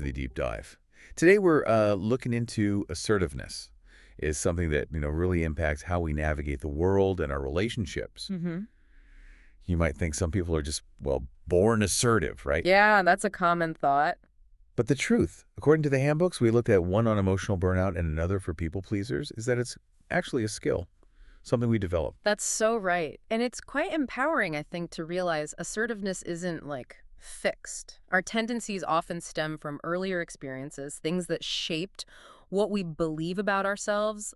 the deep dive. Today we're looking into assertiveness. Is something that, really impacts how we navigate the world and our relationships. hmm You might think some people are just, well, born assertive, right? Yeah, that's a common thought. But the truth, according to the handbooks, we looked at one on emotional burnout and another for people pleasers, is that it's actually a skill, something we develop. That's so right. And it's quite empowering, I think, to realize assertiveness isn't like fixed. Our tendencies often stem from earlier experiences, things that shaped what we believe about ourselves,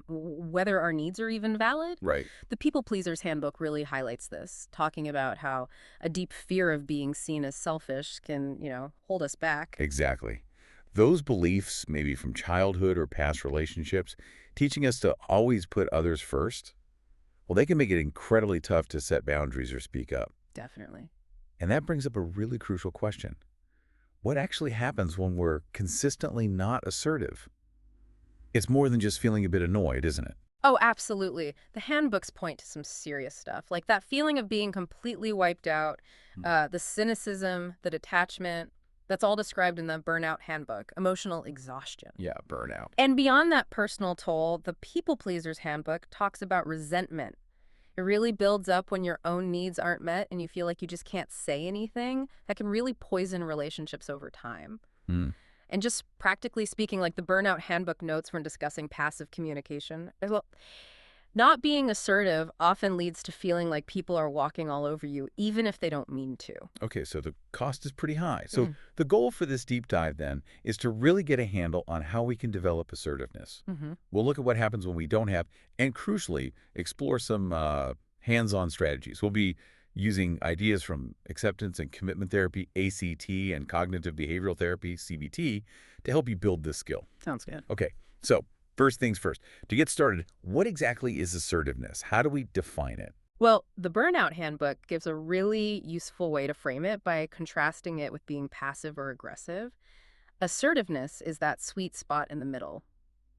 whether our needs are even valid. Right. The People Pleaser's Handbook really highlights this, talking about how a deep fear of being seen as selfish can, hold us back. Exactly. Those beliefs, maybe from childhood or past relationships, teaching us to always put others first, well, they can make it incredibly tough to set boundaries or speak up. Definitely. And that brings up a really crucial question. What actually happens when we're consistently not assertive? It's more than just feeling a bit annoyed, isn't it? Oh, absolutely. The handbooks point to some serious stuff, like that feeling of being completely wiped out, Hmm. the cynicism, the detachment. That's all described in the Burnout Handbook, emotional exhaustion. Yeah, burnout. And beyond that personal toll, the People Pleaser's Handbook talks about resentment. It really builds up when your own needs aren't met and you feel like you just can't say anything. That can really poison relationships over time. Hmm. And just practically speaking, like the Burnout Handbook notes when discussing passive communication, well, not being assertive often leads to feeling like people are walking all over you, even if they don't mean to. Okay, so the cost is pretty high. So Mm. the goal for this deep dive then is to really get a handle on how we can develop assertiveness. hmm We'll look at what happens when we don't have, and crucially, explore some hands-on strategies. We'll be using ideas from acceptance and commitment therapy, ACT, and cognitive behavioral therapy, CBT, to help you build this skill. Sounds good. Okay, so first things first. To get started, what exactly is assertiveness? How do we define it? Well, the Burnout Handbook gives a really useful way to frame it by contrasting it with being passive or aggressive. Assertiveness is that sweet spot in the middle.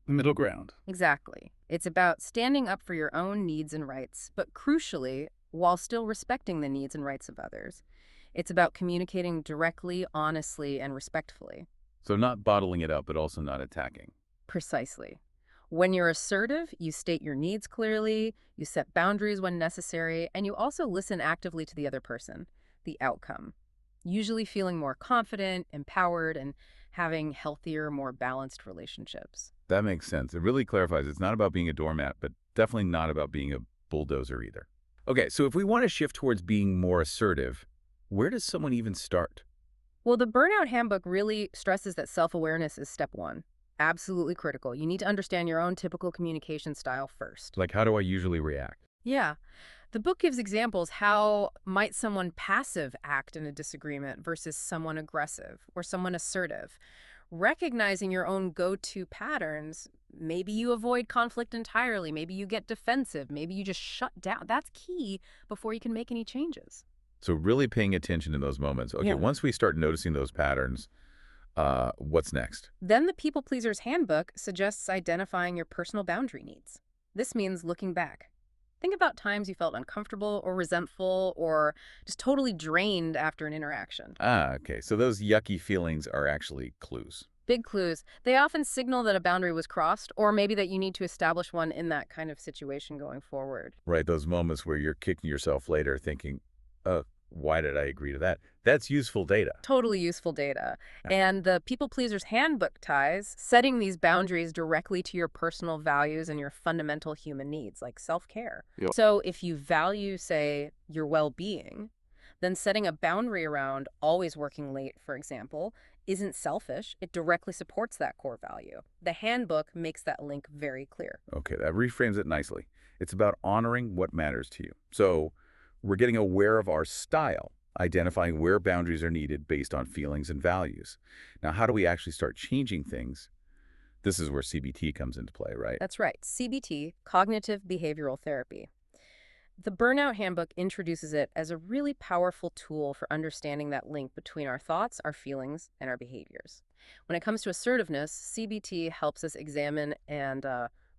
The middle ground. Exactly. It's about standing up for your own needs and rights, but crucially, while still respecting the needs and rights of others. It's about communicating directly, honestly, and respectfully. So not bottling it up, but also not attacking. Precisely. When you're assertive, you state your needs clearly, you set boundaries when necessary, and you also listen actively to the other person, the outcome. Usually feeling more confident, empowered, and having healthier, more balanced relationships. That makes sense. It really clarifies it's not about being a doormat, but definitely not about being a bulldozer either. Okay, so if we want to shift towards being more assertive, where does someone even start? Well, the Burnout Handbook really stresses that self-awareness is step one. Absolutely critical. You need to understand your own typical communication style first. Like, how do I usually react? Yeah. The book gives examples how might someone passive act in a disagreement versus someone aggressive or someone assertive. Recognizing your own go-to patterns, maybe you avoid conflict entirely, maybe you get defensive, maybe you just shut down. That's key before you can make any changes. So really paying attention in those moments. Okay, Yeah. once we start noticing those patterns, what's next? Then the People Pleaser's Handbook suggests identifying your personal boundary needs. This means looking back. Think about times you felt uncomfortable or resentful or just totally drained after an interaction. Okay, so those yucky feelings are actually clues. Big clues. They often signal that a boundary was crossed or maybe that you need to establish one in that kind of situation going forward. Right, those moments where you're kicking yourself later thinking, why did I agree to that? That's useful data. Totally useful data. Yeah. And the People Pleaser's Handbook ties setting these boundaries directly to your personal values and your fundamental human needs, like self-care. Yep. So if you value, say, your well-being, then setting a boundary around always working late, for example, isn't selfish. It directly supports that core value. The handbook makes that link very clear. Okay, that reframes it nicely. It's about honoring what matters to you. So we're getting aware of our style, identifying where boundaries are needed based on feelings and values. Now, how do we actually start changing things? This is where CBT comes into play, right? That's right. CBT, cognitive behavioral therapy. The Burnout Handbook introduces it as a really powerful tool for understanding that link between our thoughts, our feelings, and our behaviors. When it comes to assertiveness, CBT helps us examine and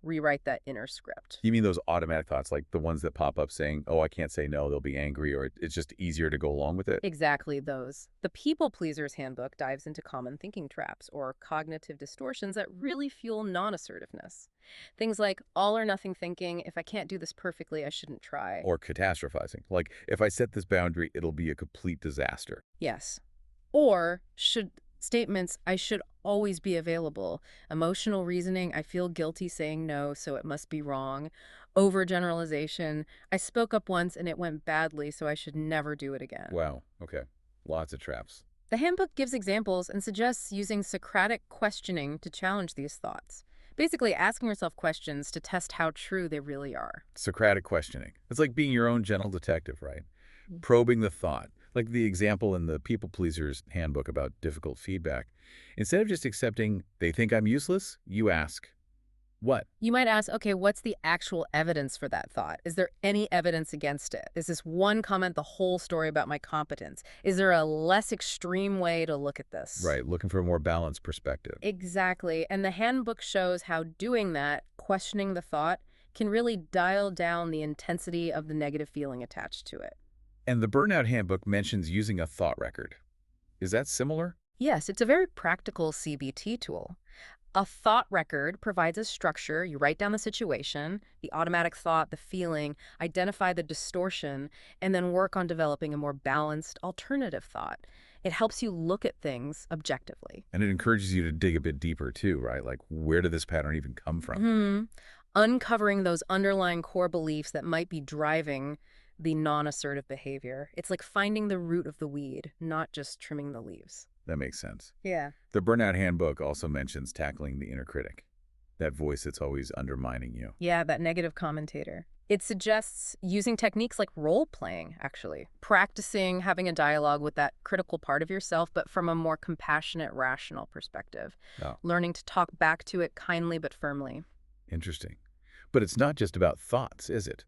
rewrite that inner script. You mean those automatic thoughts, like the ones that pop up saying, oh, I can't say no, they'll be angry, or it's just easier to go along with it? Exactly those. The People Pleaser's Handbook dives into common thinking traps or cognitive distortions that really fuel non-assertiveness. Things like all or nothing thinking, if I can't do this perfectly, I shouldn't try. Or catastrophizing. Like, if I set this boundary, it'll be a complete disaster. Yes. Or should statements, I should always be available. Emotional reasoning, I feel guilty saying no, so it must be wrong. Overgeneralization, I spoke up once and it went badly, so I should never do it again. Wow. Okay. Lots of traps. The handbook gives examples and suggests using Socratic questioning to challenge these thoughts. Basically, asking yourself questions to test how true they really are. Socratic questioning. It's like being your own gentle detective, right? Mm. Probing the thought. Like the example in the People Pleaser's Handbook about difficult feedback. Instead of just accepting, they think I'm useless, you ask, what? You might ask, okay, what's the actual evidence for that thought? Is there any evidence against it? Is this one comment the whole story about my competence? Is there a less extreme way to look at this? Right, looking for a more balanced perspective. Exactly. And the handbook shows how doing that, questioning the thought, can really dial down the intensity of the negative feeling attached to it. And the Burnout Handbook mentions using a thought record. Is that similar? Yes, it's a very practical CBT tool. A thought record provides a structure. You write down the situation, the automatic thought, the feeling, identify the distortion, and then work on developing a more balanced alternative thought. It helps you look at things objectively. And it encourages you to dig a bit deeper too, right? Like, where did this pattern even come from? Uncovering those underlying core beliefs that might be driving the non-assertive behavior. It's like finding the root of the weed, not just trimming the leaves. That makes sense. Yeah. The Burnout Handbook also mentions tackling the inner critic, that voice that's always undermining you. Yeah, that negative commentator. It suggests using techniques like role-playing, actually. Practicing having a dialogue with that critical part of yourself, but from a more compassionate, rational perspective. Oh, Learning to talk back to it kindly but firmly. interesting. But it's not just about thoughts, is it?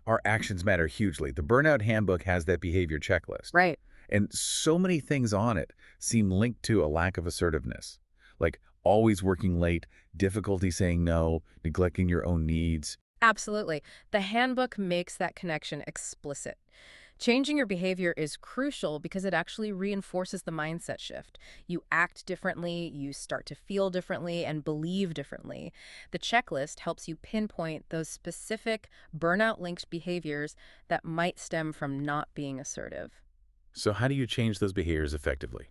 Our actions matter hugely. The Burnout Handbook has that behavior checklist. Right. And so many things on it seem linked to a lack of assertiveness, like always working late, difficulty saying no, neglecting your own needs. Absolutely. The handbook makes that connection explicit. Changing your behavior is crucial because it actually reinforces the mindset shift. You act differently, you start to feel differently, and believe differently. The checklist helps you pinpoint those specific burnout-linked behaviors that might stem from not being assertive. So how do you change those behaviors effectively?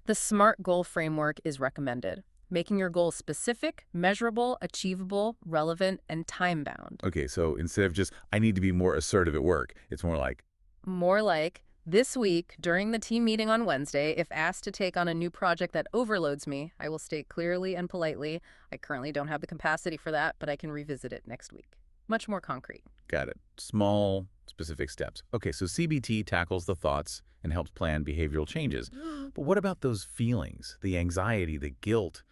The SMART goal framework is recommended, making your goals specific, measurable, achievable, relevant, and time-bound. Okay, so instead of just, I need to be more assertive at work, it's more like, More like, this week, during the team meeting on Wednesday, if asked to take on a new project that overloads me, I will state clearly and politely, I currently don't have the capacity for that, but I can revisit it next week. Much more concrete. got it. Small, specific steps. Okay, so CBT tackles the thoughts and helps plan behavioral changes. But what about those feelings, the anxiety, the guilt?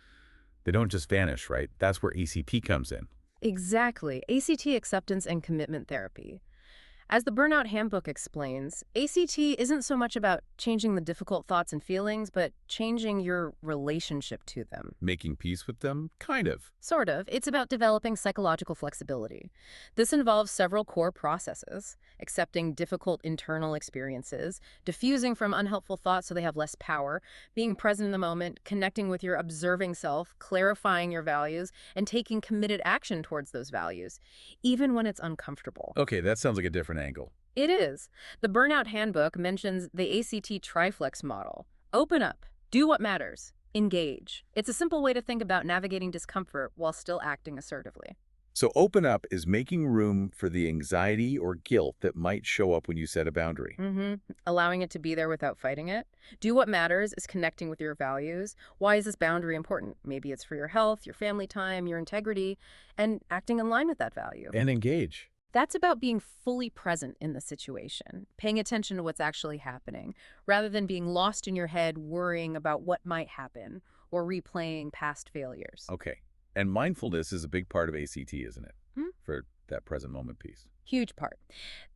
They don't just vanish, right? That's where ACT comes in. Exactly. ACT acceptance and commitment therapy. As the Burnout Handbook explains, ACT isn't so much about changing the difficult thoughts and feelings, but changing your relationship to them. Making peace with them? Kind of. Sort of. It's about developing psychological flexibility. This involves several core processes: accepting difficult internal experiences, diffusing from unhelpful thoughts so they have less power, being present in the moment, connecting with your observing self, clarifying your values, and taking committed action towards those values, even when it's uncomfortable. Okay, that sounds like a different angle. It is. The Burnout Handbook mentions the ACT triflex model. Open up, do what matters, engage. It's a simple way to think about navigating discomfort while still acting assertively. So open up is making room for the anxiety or guilt that might show up when you set a boundary. Allowing it to be there without fighting it. Do what matters is connecting with your values. Why is this boundary important? Maybe it's for your health, your family time, your integrity, and acting in line with that value. And engage. That's about being fully present in the situation, paying attention to what's actually happening, rather than being lost in your head worrying about what might happen or replaying past failures. Okay. And mindfulness is a big part of ACT, isn't it? For that present moment piece. Huge part.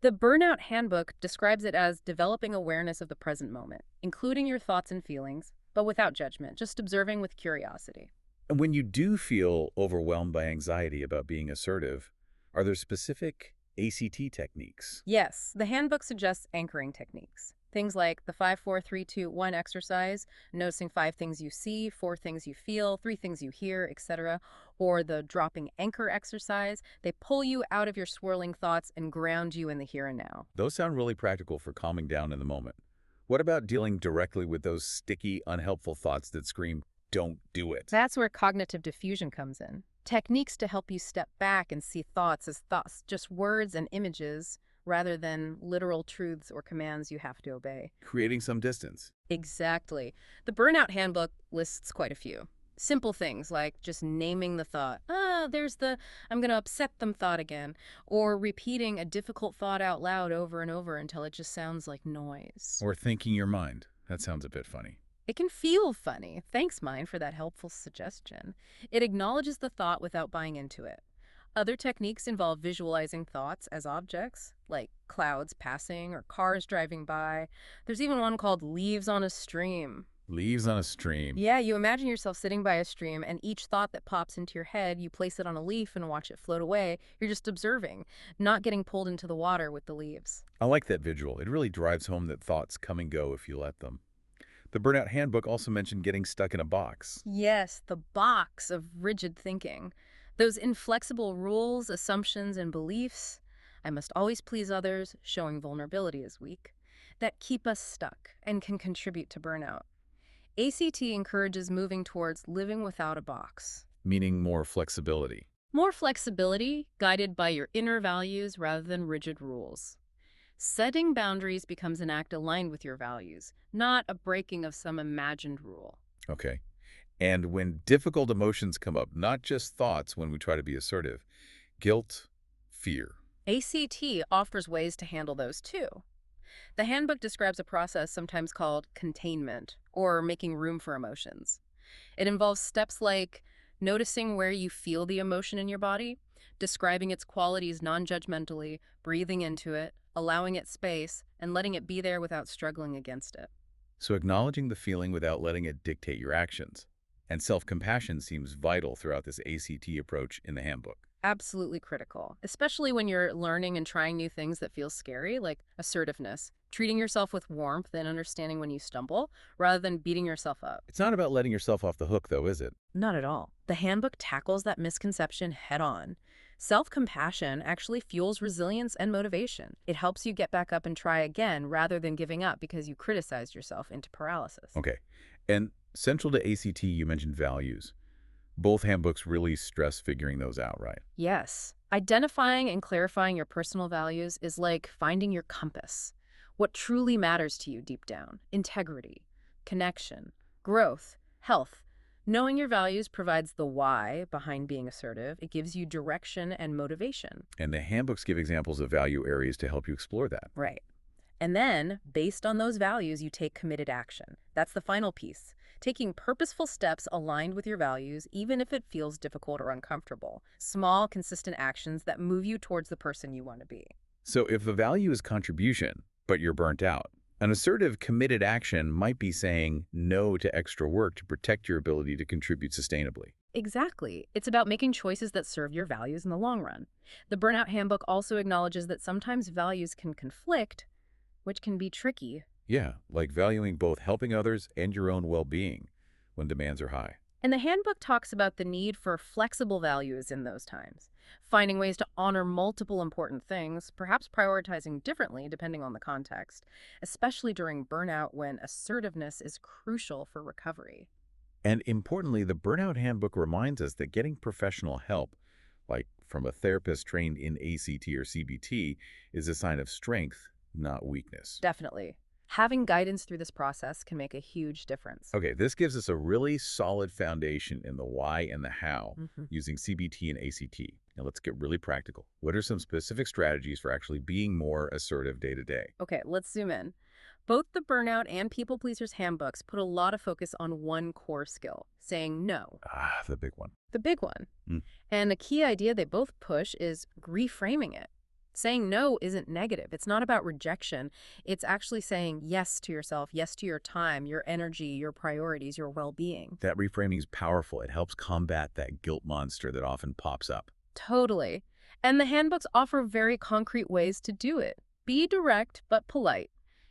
The Burnout Handbook describes it as developing awareness of the present moment, including your thoughts and feelings, but without judgment, just observing with curiosity. And when you do feel overwhelmed by anxiety about being assertive, are there specific ACT techniques? Yes, the handbook suggests anchoring techniques. Things like the 5-4-3-2-1 exercise, noticing 5 things you see, 4 things you feel, 3 things you hear, etc., or the dropping anchor exercise. They pull you out of your swirling thoughts and ground you in the here and now. Those sound really practical for calming down in the moment. What about dealing directly with those sticky, unhelpful thoughts that scream, "Don't do it"? That's where cognitive diffusion comes in. Techniques to help you step back and see thoughts as thoughts, just words and images, rather than literal truths or commands you have to obey. Creating some distance. Exactly. The Burnout Handbook lists quite a few. Simple things like just naming the thought, there's the I'm going to upset them thought again, or repeating a difficult thought out loud over and over until it just sounds like noise. Or thinking your mind. That sounds a bit funny. It can feel funny. Thanks, Mind, for that helpful suggestion. It acknowledges the thought without buying into it. Other techniques involve visualizing thoughts as objects, like clouds passing or cars driving by. There's even one called Leaves on a Stream. Leaves on a stream. Yeah, you imagine yourself sitting by a stream, and each thought that pops into your head, you place it on a leaf and watch it float away. You're just observing, not getting pulled into the water with the leaves. I like that visual. It really drives home that thoughts come and go if you let them. The Burnout Handbook also mentioned getting stuck in a box. Yes, the box of rigid thinking. Those inflexible rules, assumptions, and beliefs. I must always please others, showing vulnerability is weak. That keep us stuck and can contribute to burnout. ACT encourages moving towards living without a box. Meaning more flexibility. More flexibility, guided by your inner values rather than rigid rules. Setting boundaries becomes an act aligned with your values, not a breaking of some imagined rule. Okay. And when difficult emotions come up, not just thoughts when we try to be assertive, guilt, fear. ACT offers ways to handle those too. The handbook describes a process sometimes called containment, or making room for emotions. It involves steps like noticing where you feel the emotion in your body, describing its qualities non-judgmentally, breathing into it, allowing it space, and letting it be there without struggling against it. So acknowledging the feeling without letting it dictate your actions. And self-compassion seems vital throughout this ACT approach in the handbook. Absolutely critical, especially when you're learning and trying new things that feel scary, like assertiveness, treating yourself with warmth and understanding when you stumble, rather than beating yourself up. It's not about letting yourself off the hook, though, is it? Not at all. The handbook tackles that misconception head on. Self-compassion actually fuels resilience and motivation. It helps you get back up and try again rather than giving up because you criticized yourself into paralysis. Okay. And central to ACT, you mentioned values. Both handbooks really stress figuring those out, right? Yes. Identifying and clarifying your personal values is like finding your compass. What truly matters to you deep down: integrity, connection, growth, health. Knowing your values provides the why behind being assertive. It gives you direction and motivation. And the handbooks give examples of value areas to help you explore that. Right. And then, based on those values, you take committed action. That's the final piece. Taking purposeful steps aligned with your values, even if it feels difficult or uncomfortable. Small, consistent actions that move you towards the person you want to be. So if the value is contribution, but you're burnt out, an assertive, committed action might be saying no to extra work to protect your ability to contribute sustainably. Exactly. It's about making choices that serve your values in the long run. The Burnout Handbook also acknowledges that sometimes values can conflict, which can be tricky. Yeah, like valuing both helping others and your own well-being when demands are high. And the handbook talks about the need for flexible values in those times, finding ways to honor multiple important things, perhaps prioritizing differently depending on the context, especially during burnout when assertiveness is crucial for recovery. And importantly, the Burnout Handbook reminds us that getting professional help, like from a therapist trained in ACT or CBT, is a sign of strength, not weakness. Definitely. Having guidance through this process can make a huge difference. Okay, this gives us a really solid foundation in the why and the how Mhm. using CBT and ACT. Now let's get really practical. What are some specific strategies for actually being more assertive day to day? Okay, let's zoom in. Both the Burnout and People Pleasers handbooks put a lot of focus on one core skill: saying no. Ah, the big one. The big one. Mm. And a key idea they both push is reframing it. Saying no isn't negative. It's not about rejection. It's actually saying yes to yourself, yes to your time, your energy, your priorities, your well-being. That reframing is powerful. It helps combat that guilt monster that often pops up. Totally. And the handbooks offer very concrete ways to do it. Be direct but polite.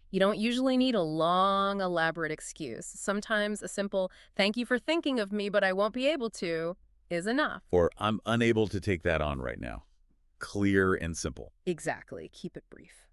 You don't usually need a long, elaborate excuse. Sometimes a simple, thank you for thinking of me, but I won't be able to, is enough. Or, I'm unable to take that on right now. Clear and simple. Exactly. Keep it brief.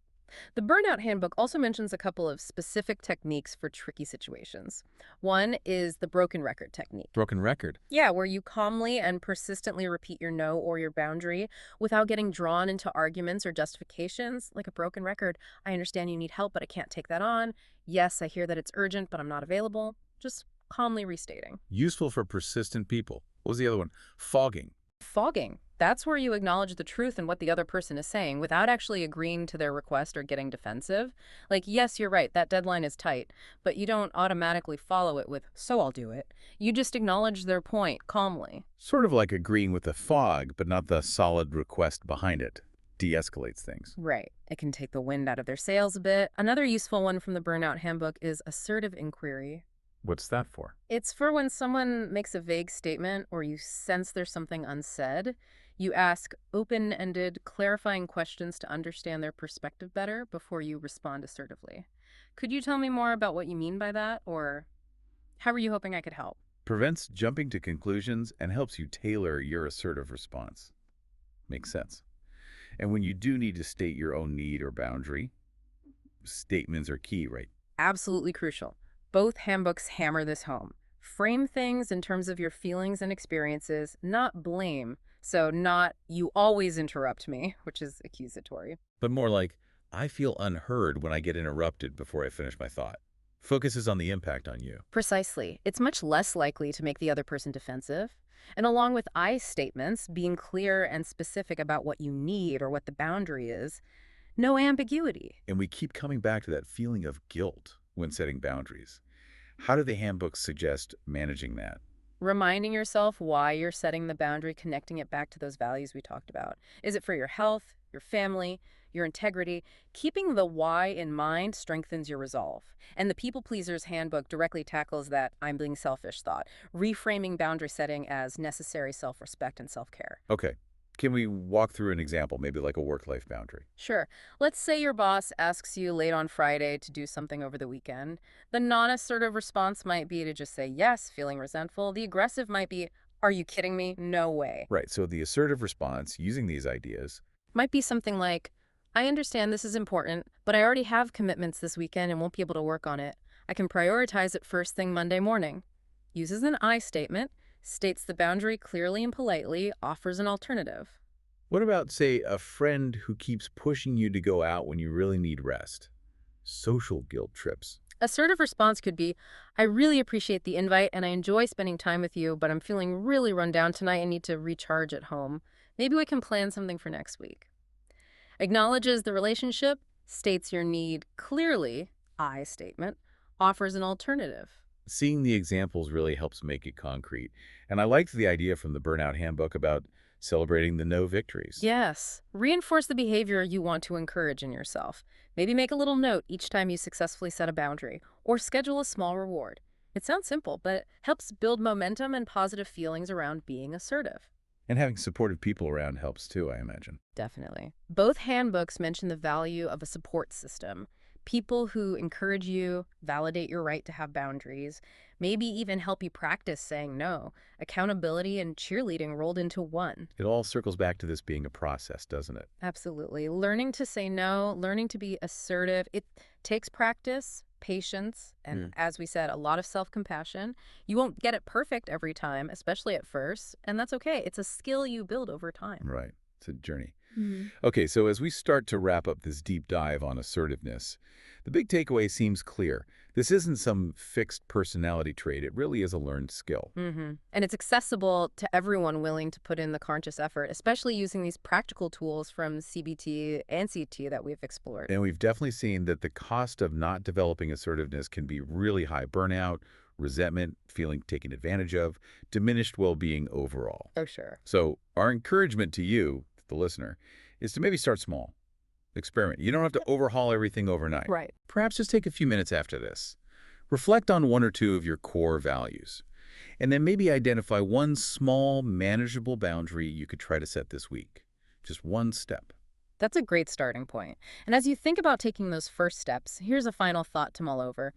The Burnout Handbook also mentions a couple of specific techniques for tricky situations. One is the broken record technique. Broken record. Yeah, where you calmly and persistently repeat your no or your boundary without getting drawn into arguments or justifications. Like a broken record, I understand you need help, but I can't take that on. Yes, I hear that it's urgent, but I'm not available. Just calmly restating. Useful for persistent people. What was the other one? Fogging. Fogging. That's where you acknowledge the truth and what the other person is saying without actually agreeing to their request or getting defensive. Like, yes, you're right, that deadline is tight, but you don't automatically follow it with, so I'll do it. You just acknowledge their point calmly. Sort of like agreeing with the fog, but not the solid request behind it. De-escalates things. Right. It can take the wind out of their sails a bit. Another useful one from the Burnout Handbook is assertive inquiry. What's that for? It's for when someone makes a vague statement or you sense there's something unsaid. You ask open-ended, clarifying questions to understand their perspective better before you respond assertively. Could you tell me more about what you mean by that, or how are you hoping I could help? Prevents jumping to conclusions and helps you tailor your assertive response. Makes sense. And when you do need to state your own need or boundary, statements are key, right? Absolutely crucial. Both handbooks hammer this home. Frame things in terms of your feelings and experiences, not blame. So not, you always interrupt me, which is accusatory. But more like, I feel unheard when I get interrupted before I finish my thought. Focuses on the impact on you. Precisely. It's much less likely to make the other person defensive. And along with I statements, being clear and specific about what you need or what the boundary is, no ambiguity. And we keep coming back to that feeling of guilt when setting boundaries. How do the handbooks suggest managing that? Reminding yourself why you're setting the boundary, connecting it back to those values we talked about. Is it for your health, your family, your integrity? Keeping the why in mind strengthens your resolve. And the People Pleaser's Handbook directly tackles that I'm being selfish thought, reframing boundary setting as necessary self-respect and self-care. Okay. Can we walk through an example, maybe like a work-life boundary? Sure. Let's say your boss asks you late on Friday to do something over the weekend. The non-assertive response might be to just say yes, feeling resentful. The aggressive might be, are you kidding me? No way. Right, so the assertive response, using these ideas, Might be something like, I understand this is important, but I already have commitments this weekend and won't be able to work on it. I can prioritize it first thing Monday morning. Uses an I statement, states the boundary clearly and politely, offers an alternative. what about, say, a friend who keeps pushing you to go out when you really need rest? Social guilt trips. Assertive response could be, I really appreciate the invite and I enjoy spending time with you, but I'm feeling really run down tonight and need to recharge at home. Maybe we can plan something for next week. Acknowledges the relationship, states your need clearly, I statement, offers an alternative. Seeing the examples really helps make it concrete. And I liked the idea from the Burnout Handbook about celebrating the no victories. Yes. Reinforce the behavior you want to encourage in yourself. Maybe make a little note each time you successfully set a boundary, or schedule a small reward. It sounds simple, but it helps build momentum and positive feelings around being assertive. And having supportive people around helps too, I imagine. Definitely. Both handbooks mention the value of a support system. People who encourage you, validate your right to have boundaries, maybe even help you practice saying no. Accountability and cheerleading rolled into one. It all circles back to this being a process, doesn't it? Absolutely. Learning to say no, learning to be assertive, it takes practice, patience, and as we said, a lot of self-compassion. You won't get it perfect every time, especially at first, and that's okay. It's a skill you build over time. Right. It's a journey. Mhm. Okay, so as we start to wrap up this deep dive on assertiveness, the big takeaway seems clear. This isn't some fixed personality trait. It really is a learned skill. And it's accessible to everyone willing to put in the conscious effort, especially using these practical tools from CBT and CT that we've explored. And we've definitely seen that the cost of not developing assertiveness can be really high: burnout, resentment, feeling taken advantage of, diminished well-being overall. Oh, sure. So our encouragement to you, the listener, is to maybe start small. Experiment. You don't have to overhaul everything overnight. Right. Perhaps just take a few minutes after this. Reflect on one or two of your core values, and then maybe identify one small, manageable boundary you could try to set this week. Just one step. That's a great starting point. And as you think about taking those first steps, here's a final thought to mull over.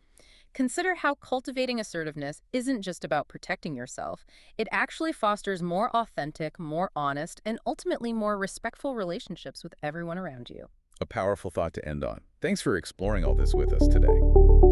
Consider how cultivating assertiveness isn't just about protecting yourself. It actually fosters more authentic, more honest, and ultimately more respectful relationships with everyone around you. A powerful thought to end on. Thanks for exploring all this with us today.